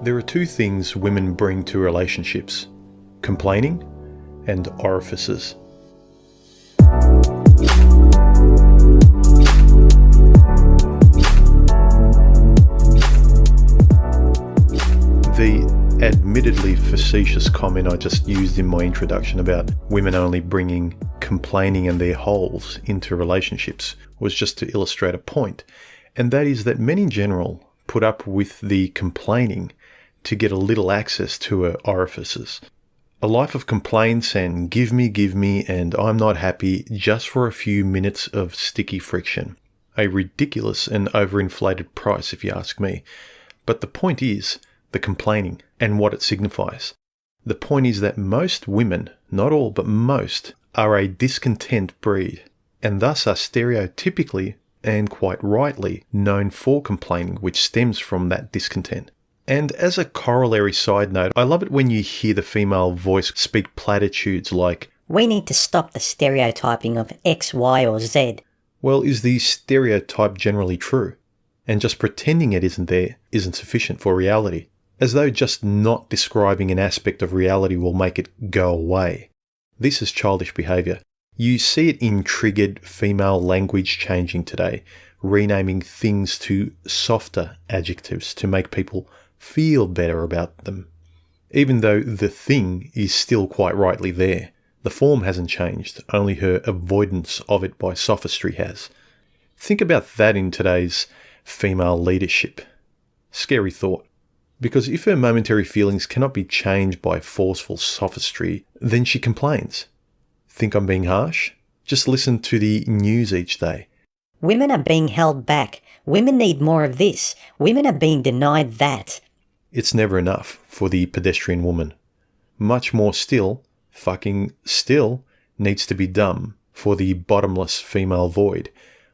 There are two things women bring to relationships: complaining and orifices. The admittedly facetious comment I just used in my introduction about women only bringing complaining and their holes into relationships was just to illustrate a point, and that is that men in general put up with the complaining to get a little access to her orifices. A life of complaints and give me, and I'm not happy just for a few minutes of sticky friction. A ridiculous and overinflated price, if you ask me. But the point is the complaining and what it signifies. The point is that most women, not all, but most, are a discontent breed, and thus are stereotypically and quite rightly known for complaining, which stems from that discontent. And as a corollary side note, I love it when you hear the female voice speak platitudes like, "We need to stop the stereotyping of X, Y, or Z." Well, is the stereotype generally true? And just pretending it isn't there isn't sufficient for reality, as though just not describing an aspect of reality will make it go away. This is childish behaviour. You see it in triggered female language changing today, renaming things to softer adjectives to make people feel better about them, even though the thing is still quite rightly there. The form hasn't changed, only her avoidance of it by sophistry has. Think about that in today's female leadership. Scary thought. Because if her momentary feelings cannot be changed by forceful sophistry, then she complains. Think I'm being harsh? Just listen to the news each day. Women are being held back. Women need more of this. Women are being denied that. It's never enough for the pedestrian woman. Much more still, fucking still, needs to be done for the bottomless female void.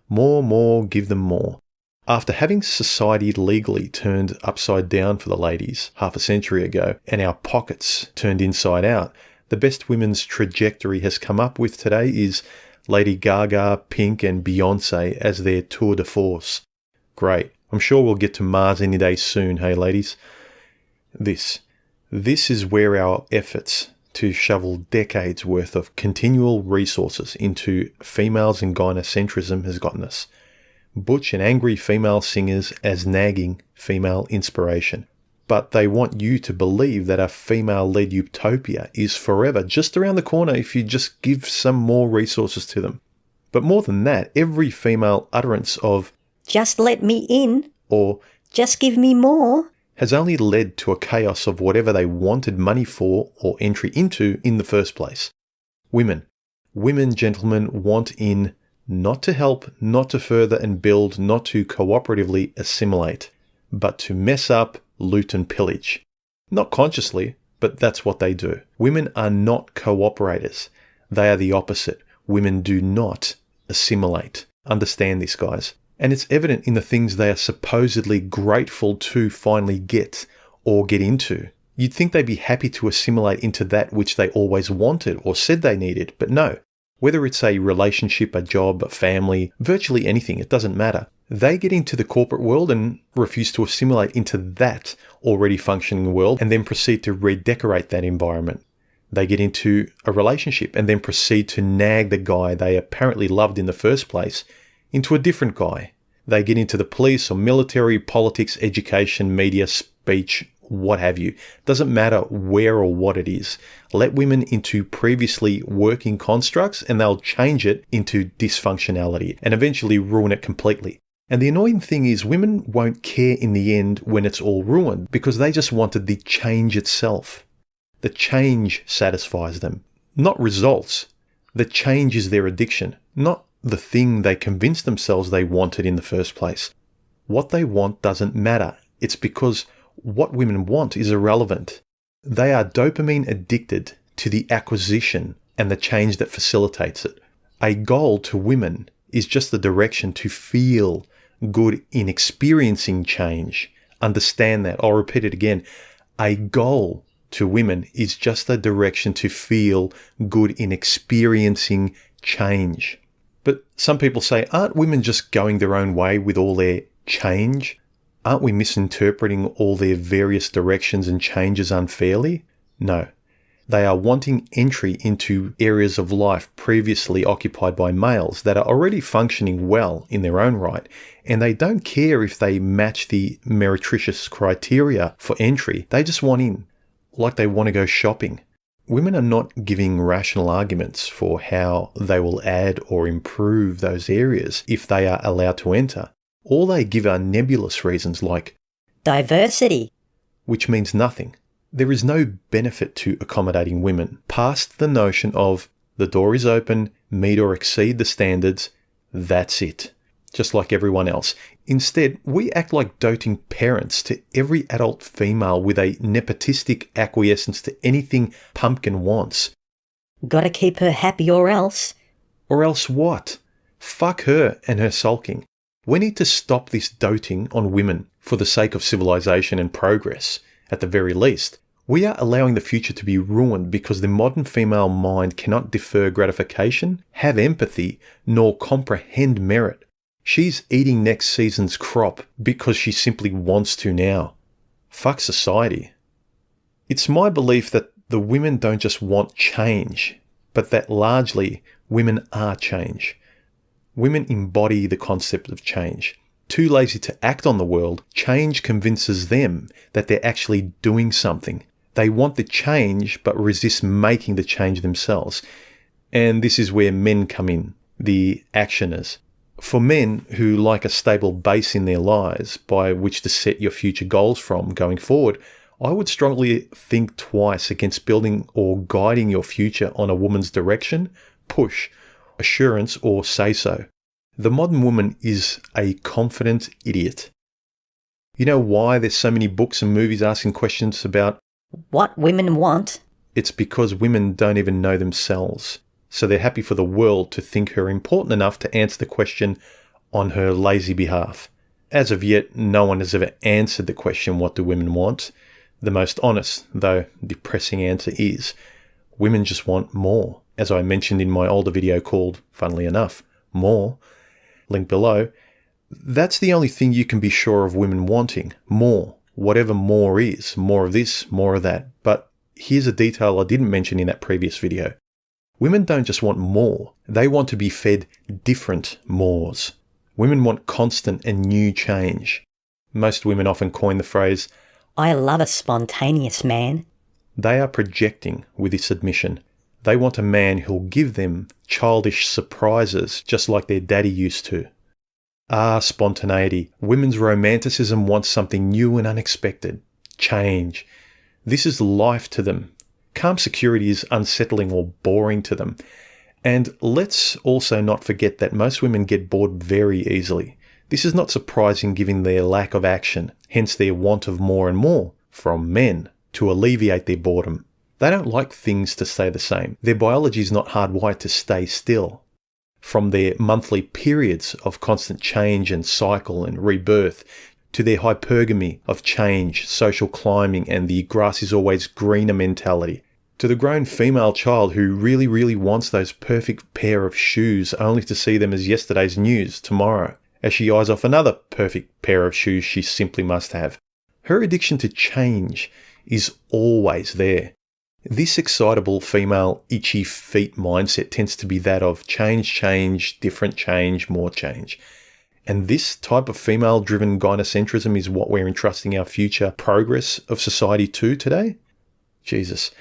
More, give them more. After having society legally turned upside down for the ladies half a century ago, and our pockets turned inside out, the best women's trajectory has come up with today is Lady Gaga, Pink and Beyonce as their tour de force. Great. I'm sure we'll get to Mars any day soon, hey ladies? This is where our efforts to shovel decades worth of continual resources into females and gynocentrism has gotten us. Butch and angry female singers as nagging female inspiration. But they want you to believe that a female-led utopia is forever just around the corner if you just give some more resources to them. But more than that, every female utterance of "Just let me in," or "Just give me more," has only led to a chaos of whatever they wanted money for or entry into in the first place. Women, gentlemen, want in not to help, not to further and build, not to cooperatively assimilate, but to mess up, loot and pillage. Not consciously, but that's what they do. Women are not cooperators. They are the opposite. Women do not assimilate. Understand this, guys. And it's evident in the things they are supposedly grateful to finally get or get into. You'd think they'd be happy to assimilate into that which they always wanted or said they needed, but no. Whether it's a relationship, a job, a family, virtually anything, it doesn't matter. They get into the corporate world and refuse to assimilate into that already functioning world and then proceed to redecorate that environment. They get into a relationship and then proceed to nag the guy they apparently loved in the first place into a different guy. They get into the police or military, politics, education, media, speech, what have you. Doesn't matter where or what it is. Let women into previously working constructs and they'll change it into dysfunctionality and eventually ruin it completely. And the annoying thing is women won't care in the end when it's all ruined because they just wanted the change itself. The change satisfies them, not results. The change is their addiction, not the thing they convinced themselves they wanted in the first place. What they want doesn't matter. It's because what women want is irrelevant. They are dopamine addicted to the acquisition and the change that facilitates it. A goal to women is just the direction to feel good in experiencing change. Understand that. I'll repeat it again. A goal to women is just a direction to feel good in experiencing change. But some people say, aren't women just going their own way with all their change? Aren't we misinterpreting all their various directions and changes unfairly? No. They are wanting entry into areas of life previously occupied by males that are already functioning well in their own right, and they don't care if they match the meretricious criteria for entry. They just want in, like they want to go shopping. Women are not giving rational arguments for how they will add or improve those areas if they are allowed to enter. All they give are nebulous reasons like diversity, which means nothing. There is no benefit to accommodating women past the notion of the door is open, meet or exceed the standards, that's it. Just like everyone else. Instead, we act like doting parents to every adult female with a nepotistic acquiescence to anything Pumpkin wants. Gotta keep her happy or else. Or else what? Fuck her and her sulking. We need to stop this doting on women for the sake of civilization and progress, at the very least. We are allowing the future to be ruined because the modern female mind cannot defer gratification, have empathy, nor comprehend merit. She's eating next season's crop because she simply wants to now. Fuck society. It's my belief that the women don't just want change, but that largely women are change. Women embody the concept of change. Too lazy to act on the world, change convinces them that they're actually doing something. They want the change but resist making the change themselves. And this is where men come in, the actioners. For men who like a stable base in their lives by which to set your future goals from going forward, I would strongly think twice against building or guiding your future on a woman's direction, push, assurance, or say-so. The modern woman is a confident idiot. You know why there's so many books and movies asking questions about what women want? It's because women don't even know themselves. So they're happy for the world to think her important enough to answer the question on her lazy behalf. As of yet, no one has ever answered the question, what do women want? The most honest, though depressing answer is, women just want more. As I mentioned in my older video called, funnily enough, More, link below, that's the only thing you can be sure of women wanting, more. Whatever more is, more of this, more of that. But here's a detail I didn't mention in that previous video. Women don't just want more, they want to be fed different mores. Women want constant and new change. Most women often coin the phrase, I love a spontaneous man. They are projecting with this admission. They want a man who'll give them childish surprises just like their daddy used to. Ah, spontaneity. Women's romanticism wants something new and unexpected. Change. This is life to them. Calm security is unsettling or boring to them. And let's also not forget that most women get bored very easily. This is not surprising given their lack of action, hence their want of more and more from men to alleviate their boredom. They don't like things to stay the same. Their biology is not hardwired to stay still. From their monthly periods of constant change and cycle and rebirth, to their hypergamy of change, social climbing, and the grass is always greener mentality, to the grown female child who really, really wants those perfect pair of shoes only to see them as yesterday's news tomorrow, as she eyes off another perfect pair of shoes she simply must have. Her addiction to change is always there. This excitable female itchy feet mindset tends to be that of change, different change, more change. And this type of female-driven gynocentrism is what we're entrusting our future progress of society to today? Jesus.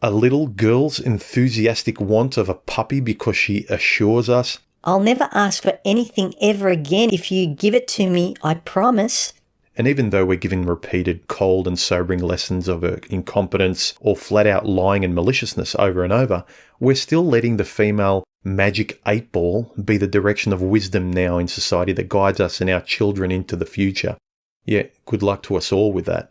A little girl's enthusiastic want of a puppy because she assures us, I'll never ask for anything ever again if you give it to me, I promise. And even though we're given repeated cold and sobering lessons of her incompetence or flat-out lying and maliciousness over and over, we're still letting the female magic 8-ball be the direction of wisdom now in society that guides us and our children into the future. Yeah, good luck to us all with that.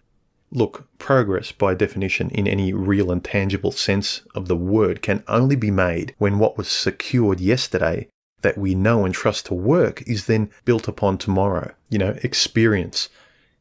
Look, progress, by definition, in any real and tangible sense of the word, can only be made when what was secured yesterday that we know and trust to work is then built upon tomorrow. Experience.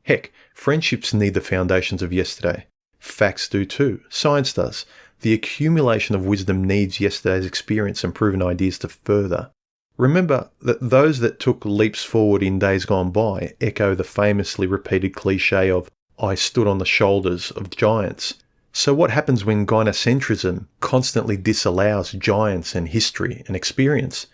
Heck, friendships need the foundations of yesterday. Facts do too. Science does. The accumulation of wisdom needs yesterday's experience and proven ideas to further. Remember that those that took leaps forward in days gone by echo the famously repeated cliche of, "I stood on the shoulders of giants." So what happens when gynocentrism constantly disallows giants and history and experience?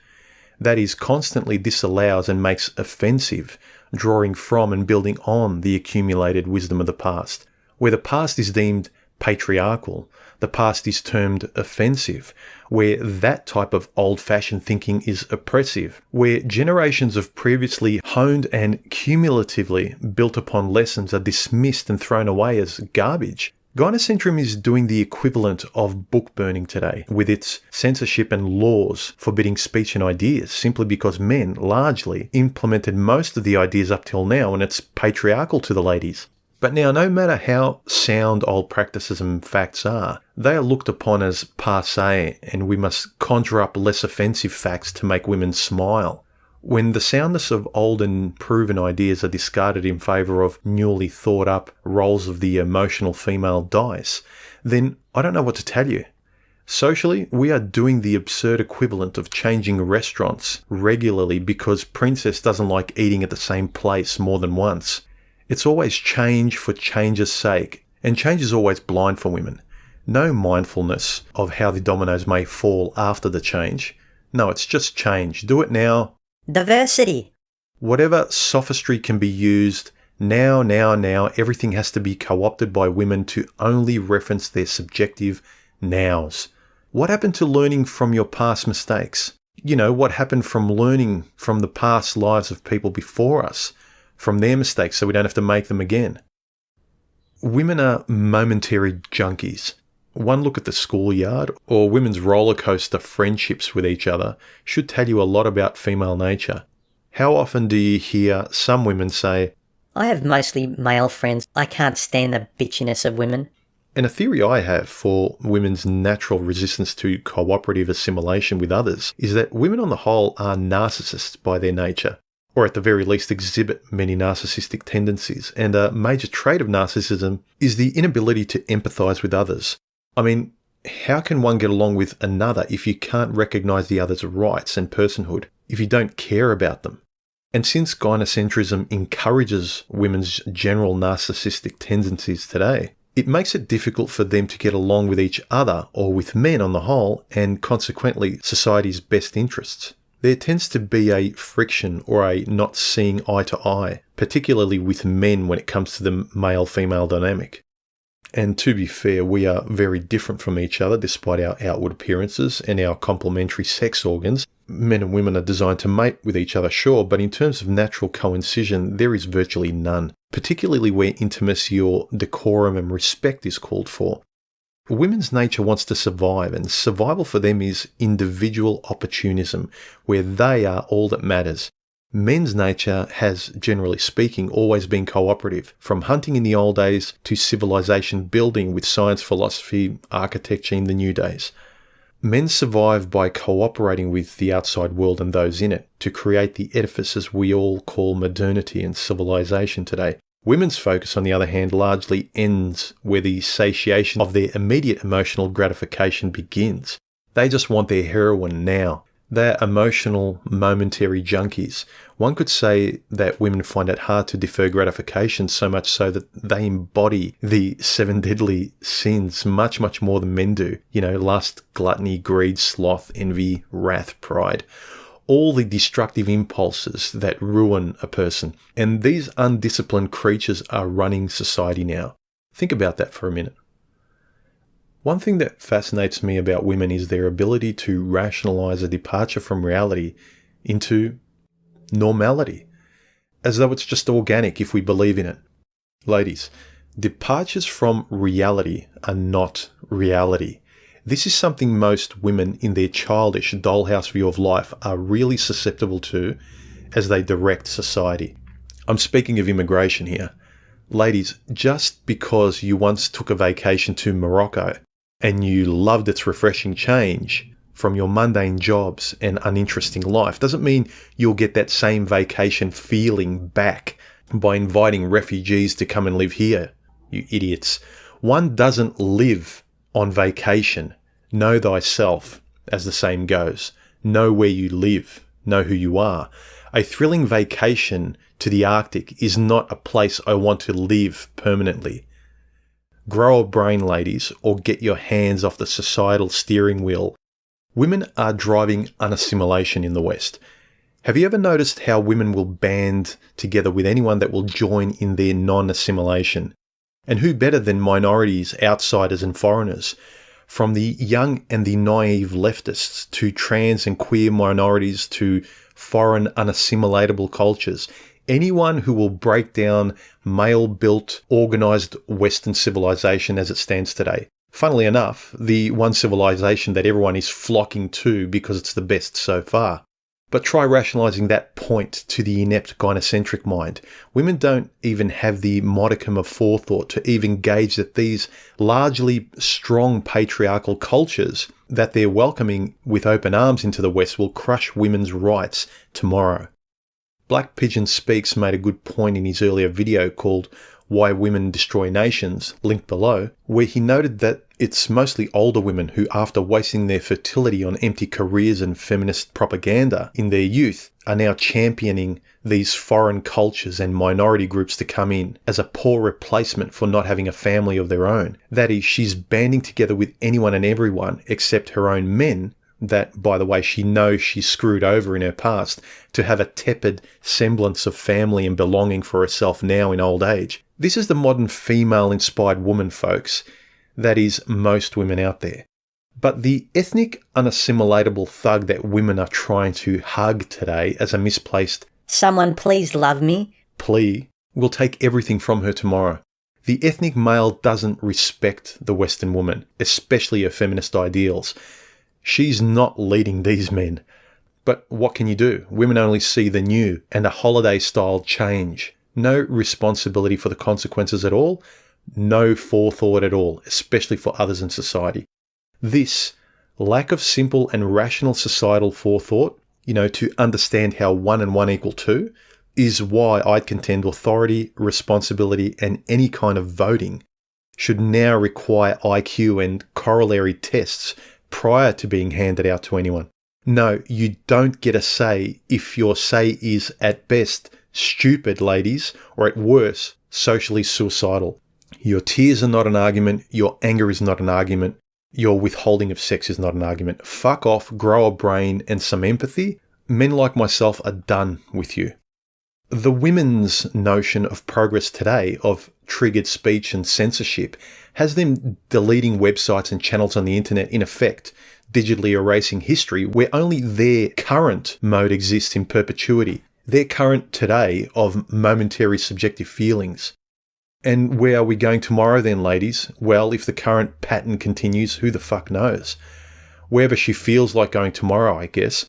That is, constantly disallows and makes offensive, drawing from and building on the accumulated wisdom of the past. Where the past is deemed patriarchal, the past is termed offensive, where that type of old-fashioned thinking is oppressive, where generations of previously honed and cumulatively built upon lessons are dismissed and thrown away as garbage. Gynocentrism is doing the equivalent of book burning today, with its censorship and laws forbidding speech and ideas, simply because men largely implemented most of the ideas up till now, and it's patriarchal to the ladies. But now, no matter how sound old practices and facts are, they are looked upon as passé, and we must conjure up less offensive facts to make women smile. When the soundness of old and proven ideas are discarded in favour of newly thought up rolls of the emotional female dice, then I don't know what to tell you. Socially, we are doing the absurd equivalent of changing restaurants regularly because Princess doesn't like eating at the same place more than once. It's always change for change's sake, and change is always blind for women. No mindfulness of how the dominoes may fall after the change. No, it's just change. Do it now. Diversity. Whatever sophistry can be used, now, everything has to be co-opted by women to only reference their subjective nows. What happened to learning from your past mistakes? You know, what happened from learning from the past lives of people before us, from their mistakes, so we don't have to make them again? Women are momentary junkies. One look at the schoolyard or women's roller coaster friendships with each other should tell you a lot about female nature. How often do you hear some women say, I have mostly male friends. I can't stand the bitchiness of women. And a theory I have for women's natural resistance to cooperative assimilation with others is that women on the whole are narcissists by their nature, or at the very least exhibit many narcissistic tendencies. And a major trait of narcissism is the inability to empathise with others. I mean, how can one get along with another if you can't recognise the other's rights and personhood, if you don't care about them? And since gynocentrism encourages women's general narcissistic tendencies today, it makes it difficult for them to get along with each other or with men on the whole, and consequently society's best interests. There tends to be a friction or a not seeing eye to eye, particularly with men when it comes to the male-female dynamic. And to be fair, we are very different from each other despite our outward appearances and our complementary sex organs. Men and women are designed to mate with each other, sure, but in terms of natural coincision, there is virtually none, particularly where intimacy or decorum and respect is called for. Women's nature wants to survive, and survival for them is individual opportunism, where they are all that matters. Men's nature has, generally speaking, always been cooperative, from hunting in the old days to civilization building with science, philosophy, architecture in the new days. Men survive by cooperating with the outside world and those in it to create the edifices we all call modernity and civilization today. Women's focus, on the other hand, largely ends where the satiation of their immediate emotional gratification begins. They just want their heroine now. They're emotional, momentary junkies. One could say that women find it hard to defer gratification, so much so that they embody the 7 deadly sins much more than men do. You know, lust, gluttony, greed, sloth, envy, wrath, pride. All the destructive impulses that ruin a person. And these undisciplined creatures are running society now. Think about that for a minute. One thing that fascinates me about women is their ability to rationalize a departure from reality into normality, as though it's just organic if we believe in it. Ladies, departures from reality are not reality. This is something most women in their childish dollhouse view of life are really susceptible to as they direct society. I'm speaking of immigration here. Ladies, just because you once took a vacation to Morocco and you loved its refreshing change from your mundane jobs and uninteresting life doesn't mean you'll get that same vacation feeling back by inviting refugees to come and live here, you idiots. One doesn't live on vacation. Know thyself, as the saying goes. Know where you live. know who you are. A thrilling vacation to the Arctic is not a place I want to live permanently. Grow a brain, ladies, or get your hands off the societal steering wheel. Women are driving unassimilation in the West. Have you ever noticed how women will band together with anyone that will join in their non-assimilation? And who better than minorities, outsiders and foreigners? From the young and the naive leftists to trans and queer minorities to foreign unassimilatable cultures, anyone who will break down male-built, organised Western civilization as it stands today. Funnily enough, the one civilization that everyone is flocking to because it's the best so far. But try rationalising that point to the inept gynocentric mind. Women don't even have the modicum of forethought to even gauge that these largely strong patriarchal cultures that they're welcoming with open arms into the West will crush women's rights tomorrow. Black Pigeon Speaks made a good point in his earlier video called Why Women Destroy Nations, linked below, where he noted that it's mostly older women who, after wasting their fertility on empty careers and feminist propaganda in their youth, are now championing these foreign cultures and minority groups to come in as a poor replacement for not having a family of their own. That is, she's banding together with anyone and everyone except her own men that, by the way, she knows she's screwed over in her past to have a tepid semblance of family and belonging for herself now in old age. This is the modern female-inspired woman, folks. That is most women out there. But the ethnic unassimilatable thug that women are trying to hug today as a misplaced "Someone please love me" plea will take everything from her tomorrow. The ethnic male doesn't respect the Western woman, especially her feminist ideals. She's not leading these men. But what can you do? Women only see the new and a holiday-style change. No responsibility for the consequences at all. No forethought at all, especially for others in society. This lack of simple and rational societal forethought, to understand how 1 and 1 equal 2, is why I'd contend authority, responsibility, and any kind of voting should now require IQ and corollary tests prior to being handed out to anyone. No, you don't get a say if your say is at best stupid, ladies, or at worst, socially suicidal. Your tears are not an argument. Your anger is not an argument. Your withholding of sex is not an argument. Fuck off, grow a brain and some empathy. Men like myself are done with you. The women's notion of progress today, of triggered speech and censorship, has them deleting websites and channels on the internet, in effect, digitally erasing history where only their current mode exists in perpetuity. Their current today of momentary subjective feelings. And where are we going tomorrow then, ladies? Well, if the current pattern continues, who the fuck knows? Wherever she feels like going tomorrow, I guess.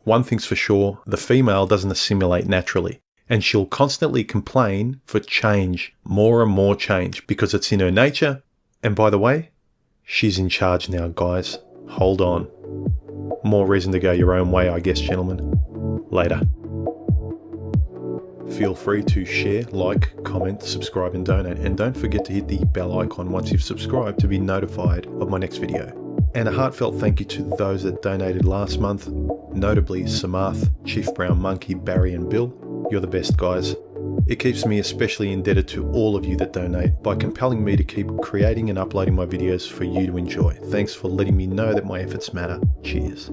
One thing's for sure, the female doesn't assimilate naturally. And she'll constantly complain for change, more and more change, because it's in her nature. And by the way, she's in charge now, guys. Hold on. More reason to go your own way, I guess, gentlemen. Later. Feel free to share, like, comment, subscribe and donate. And don't forget to hit the bell icon once you've subscribed to be notified of my next video. And a heartfelt thank you to those that donated last month, notably Samath, Chief Brown Monkey, Barry and Bill. You're the best, guys. It keeps me especially indebted to all of you that donate by compelling me to keep creating and uploading my videos for you to enjoy. Thanks for letting me know that my efforts matter. Cheers.